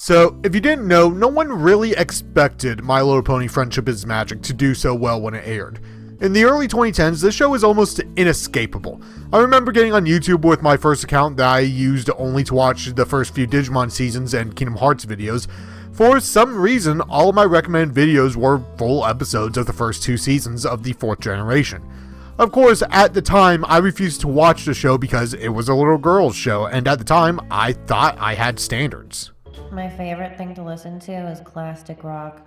So, if you didn't know, no one really expected My Little Pony Friendship is Magic to do so well when it aired. In the early 2010s, this show was almost inescapable. I remember getting on YouTube with my first account that I used only to watch the first few Digimon seasons and Kingdom Hearts videos. For some reason, all of my recommended videos were full episodes of the first 2 seasons of the 4th generation. Of course, at the time, I refused to watch the show because it was a little girl's show, and at the time, I thought I had standards. My favorite thing to listen to is classic rock.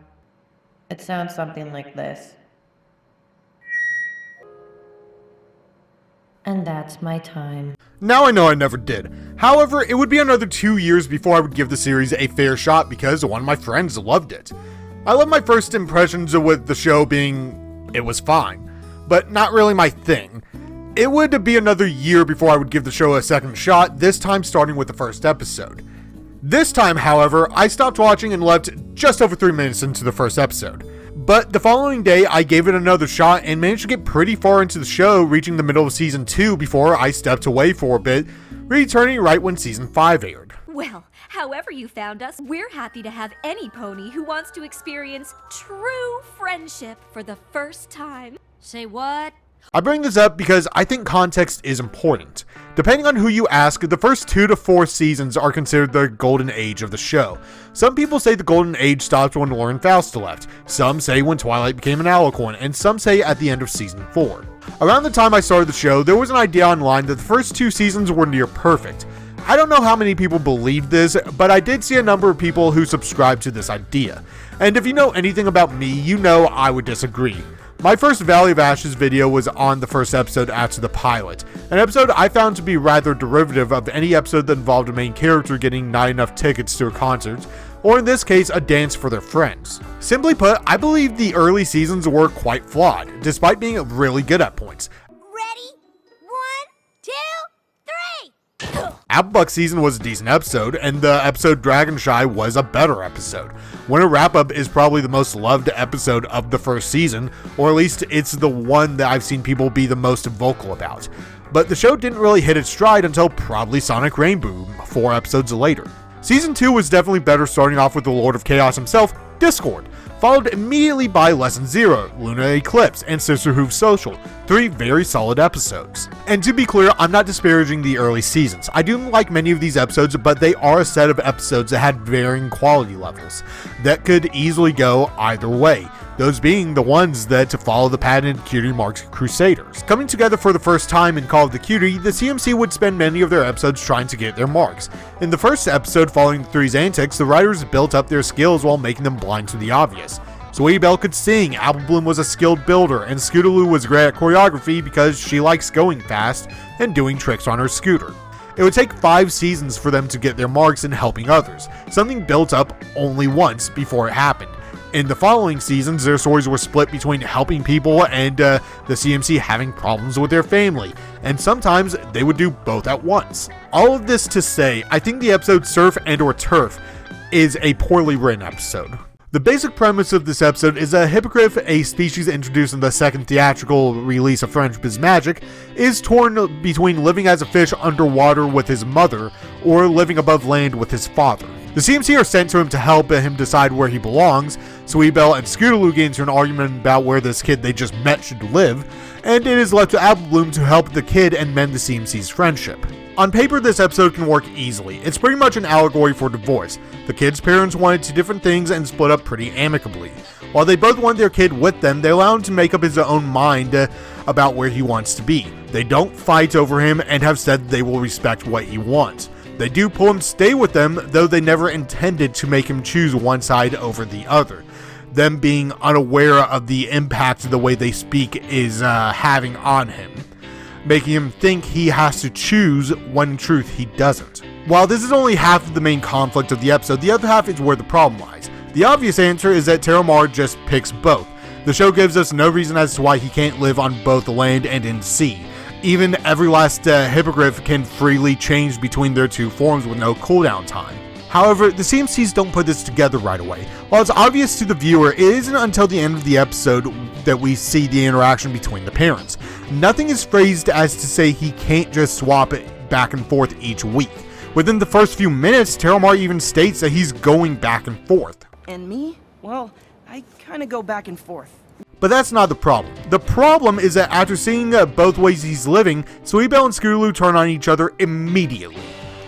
It sounds something like this. And that's my time. Now I know I never did. However, it would be another 2 years before I would give the series a fair shot because one of my friends loved it. I love my first impressions with the show being, it was fine, but not really my thing. It would be another year before I would give the show a second shot, this time starting with the first episode. This time, however, I stopped watching and left just over 3 minutes into the first episode. But the following day, I gave it another shot and managed to get pretty far into the show, reaching the middle of season 2 before I stepped away for a bit, returning right when season 5 aired. Well, however you found us, we're happy to have any pony who wants to experience true friendship for the first time. Say what? I bring this up because I think context is important. Depending on who you ask, the first 2 to 4 seasons are considered the golden age of the show. Some people say the golden age stopped when Lauren Fausta left, some say when Twilight became an alicorn, and some say at the end of season 4. Around the time I started the show, there was an idea online that the first 2 seasons were near perfect. I don't know how many people believed this, but I did see a number of people who subscribed to this idea. And if you know anything about me, you know I would disagree. My first Valley of Ashes video was on the first episode after the pilot, an episode I found to be rather derivative of any episode that involved a main character getting not enough tickets to a concert, or in this case, a dance for their friends. Simply put, I believe the early seasons were quite flawed, despite being really good at points. Ready? 1, 2, 3! Applebuck season was a decent episode, and the episode Dragonshy was a better episode. Winter Wrap-Up is probably the most loved episode of the first season, or at least it's the one that I've seen people be the most vocal about. But the show didn't really hit its stride until probably Sonic Rainbow, 4 episodes later. Season 2 was definitely better, starting off with the Lord of Chaos himself, Discord, followed immediately by Lesson 0, Luna Eclipse, and Sisterhood Social, 3 very solid episodes. And to be clear, I'm not disparaging the early seasons. I do like many of these episodes, but they are a set of episodes that had varying quality levels that could easily go either way, those being the ones that to follow the patented Cutie Marked Crusaders. Coming together for the first time in Call of the Cutie, the CMC would spend many of their episodes trying to get their marks. In the first episode following the three's antics, the writers built up their skills while making them blind to the obvious. Sweetie Belle could sing, Apple Bloom was a skilled builder, and Scootaloo was great at choreography because she likes going fast and doing tricks on her scooter. It would take 5 seasons for them to get their marks in helping others, something built up only once before it happened. In the following seasons, their stories were split between helping people and the CMC having problems with their family, and sometimes they would do both at once. All of this to say, I think the episode Surf and or Turf is a poorly written episode. The basic premise of this episode is a hippogriff, a species introduced in the second theatrical release of Friendship is Magic, is torn between living as a fish underwater with his mother or living above land with his father. The CMC are sent to him to help him decide where he belongs. Sweetie Belle and Scootaloo get into an argument about where this kid they just met should live, and it is left to Apple Bloom to help the kid and mend the CMC's friendship. On paper, this episode can work easily. It's pretty much an allegory for divorce. The kid's parents wanted 2 different things and split up pretty amicably. While they both want their kid with them, they allow him to make up his own mind about where he wants to be. They don't fight over him and have said they will respect what he wants. They do pull him to stay with them, though they never intended to make him choose one side over the other. Them being unaware of the impact the way they speak is having on him, making him think he has to choose when in truth he doesn't. While this is only half of the main conflict of the episode, the other half is where the problem lies. The obvious answer is that Terramar just picks both. The show gives us no reason as to why he can't live on both the land and in sea. Even every last hippogriff can freely change between their 2 forms with no cooldown time. However, the CMCs don't put this together right away. While it's obvious to the viewer, it isn't until the end of the episode that we see the interaction between the parents. Nothing is phrased as to say he can't just swap it back and forth each week. Within the first few minutes, Terramar even states that he's going back and forth. And me? Well, I kinda go back and forth. But that's not the problem. The problem is that after seeing both ways he's living, Sweetie Belle and Scootaloo turn on each other immediately.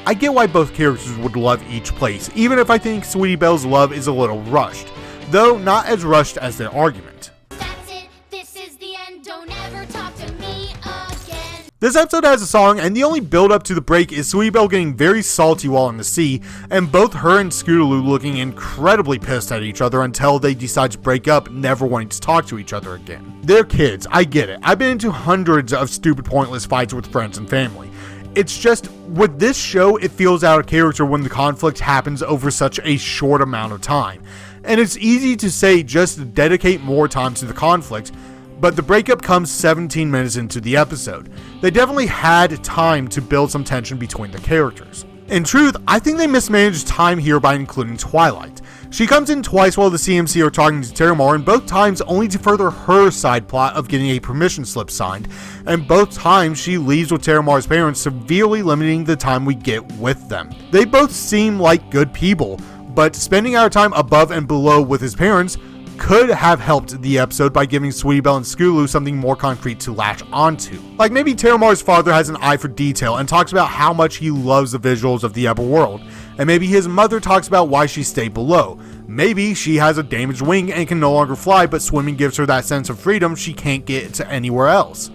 I get why both characters would love each place, even if I think Sweetie Belle's love is a little rushed, though not as rushed as their argument. That's it, this is the end, don't ever talk to me again. This episode has a song, and the only build up to the break is Sweetie Belle getting very salty while in the sea, and both her and Scootaloo looking incredibly pissed at each other until they decide to break up, never wanting to talk to each other again. They're kids, I get it. I've been into hundreds of stupid pointless fights with friends and family. It's just, with this show, it feels out of character when the conflict happens over such a short amount of time. And it's easy to say just dedicate more time to the conflict, but the breakup comes 17 minutes into the episode. They definitely had time to build some tension between the characters. In truth, I think they mismanaged time here by including Twilight. She comes in twice while the CMC are talking to Terramar, and both times only to further her side plot of getting a permission slip signed, and both times she leaves with Terramar's parents, severely limiting the time we get with them. They both seem like good people, but spending our time above and below with his parents could have helped the episode by giving Sweetie Belle and Scootaloo something more concrete to latch onto. Like maybe Terramar's father has an eye for detail and talks about how much he loves the visuals of the upper world, and maybe his mother talks about why she stayed below. Maybe she has a damaged wing and can no longer fly, but swimming gives her that sense of freedom she can't get to anywhere else.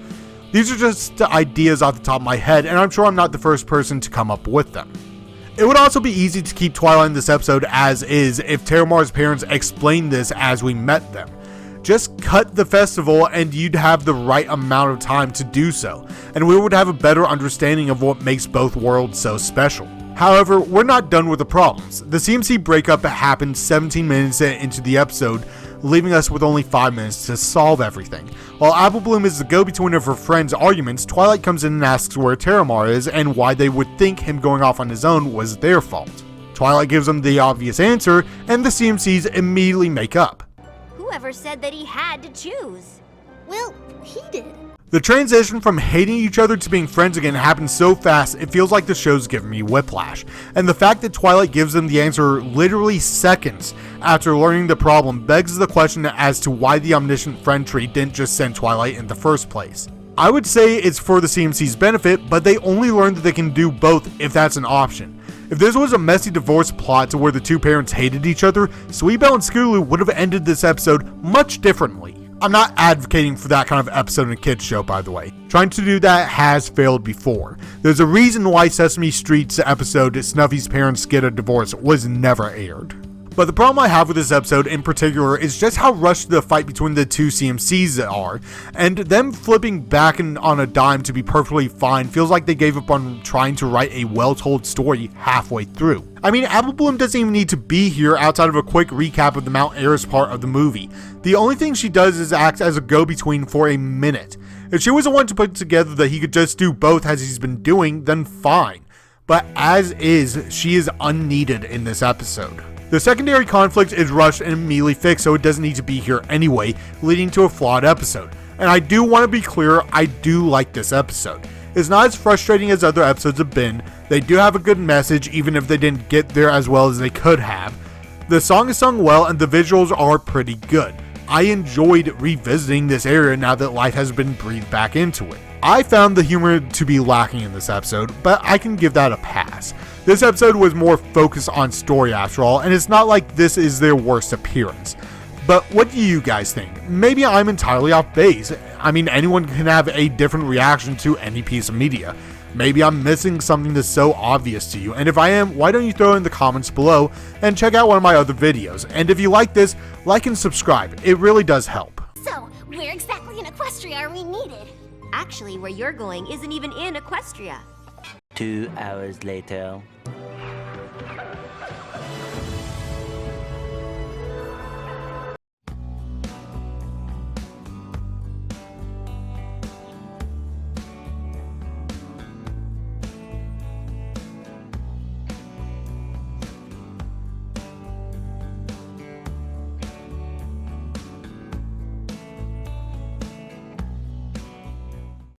These are just ideas off the top of my head, and I'm sure I'm not the first person to come up with them. It would also be easy to keep Twilight in this episode as is if Terramar's parents explained this as we met them. Just cut the festival and you'd have the right amount of time to do so, and we would have a better understanding of what makes both worlds so special. However, we're not done with the problems. The CMC breakup happened 17 minutes into the episode, leaving us with only 5 minutes to solve everything. While Apple Bloom is the go-between of her friends' arguments, Twilight comes in and asks where Terramar is and why they would think him going off on his own was their fault. Twilight gives them the obvious answer, and the CMCs immediately make up. Whoever said that he had to choose? Well, he did. The transition from hating each other to being friends again happens so fast it feels like the show's giving me whiplash, and the fact that Twilight gives them the answer literally seconds after learning the problem begs the question as to why the omniscient friend tree didn't just send Twilight in the first place. I would say it's for the CMC's benefit, but they only learned that they can do both if that's an option. If this was a messy divorce plot to where the two parents hated each other, Sweetie Belle and Scootaloo would have ended this episode much differently. I'm not advocating for that kind of episode in a kids show, by the way. Trying to do that has failed before. There's a reason why Sesame Street's episode Snuffy's Parents Get a Divorce was never aired. But the problem I have with this episode in particular is just how rushed the fight between the two CMCs are, and them flipping back on a dime to be perfectly fine feels like they gave up on trying to write a well-told story halfway through. I mean, Apple Bloom doesn't even need to be here outside of a quick recap of the Mount Eris part of the movie. The only thing she does is act as a go-between for a minute. If she was the one to put together that he could just do both as he's been doing, then fine. But as is, she is unneeded in this episode. The secondary conflict is rushed and immediately fixed, so it doesn't need to be here anyway, leading to a flawed episode. And I do want to be clear, I do like this episode. It's not as frustrating as other episodes have been. They do have a good message, even if they didn't get there as well as they could have. The song is sung well and the visuals are pretty good. I enjoyed revisiting this area now that life has been breathed back into it. I found the humor to be lacking in this episode, but I can give that a pass. This episode was more focused on story after all, and it's not like this is their worst appearance. But what do you guys think? Maybe I'm entirely off base. I mean, anyone can have a different reaction to any piece of media. Maybe I'm missing something that's so obvious to you, and if I am, why don't you throw it in the comments below and check out one of my other videos. And if you like this, like and subscribe. It really does help. So, where exactly in Equestria are we needed? Actually, where you're going isn't even in Equestria. 2 hours later.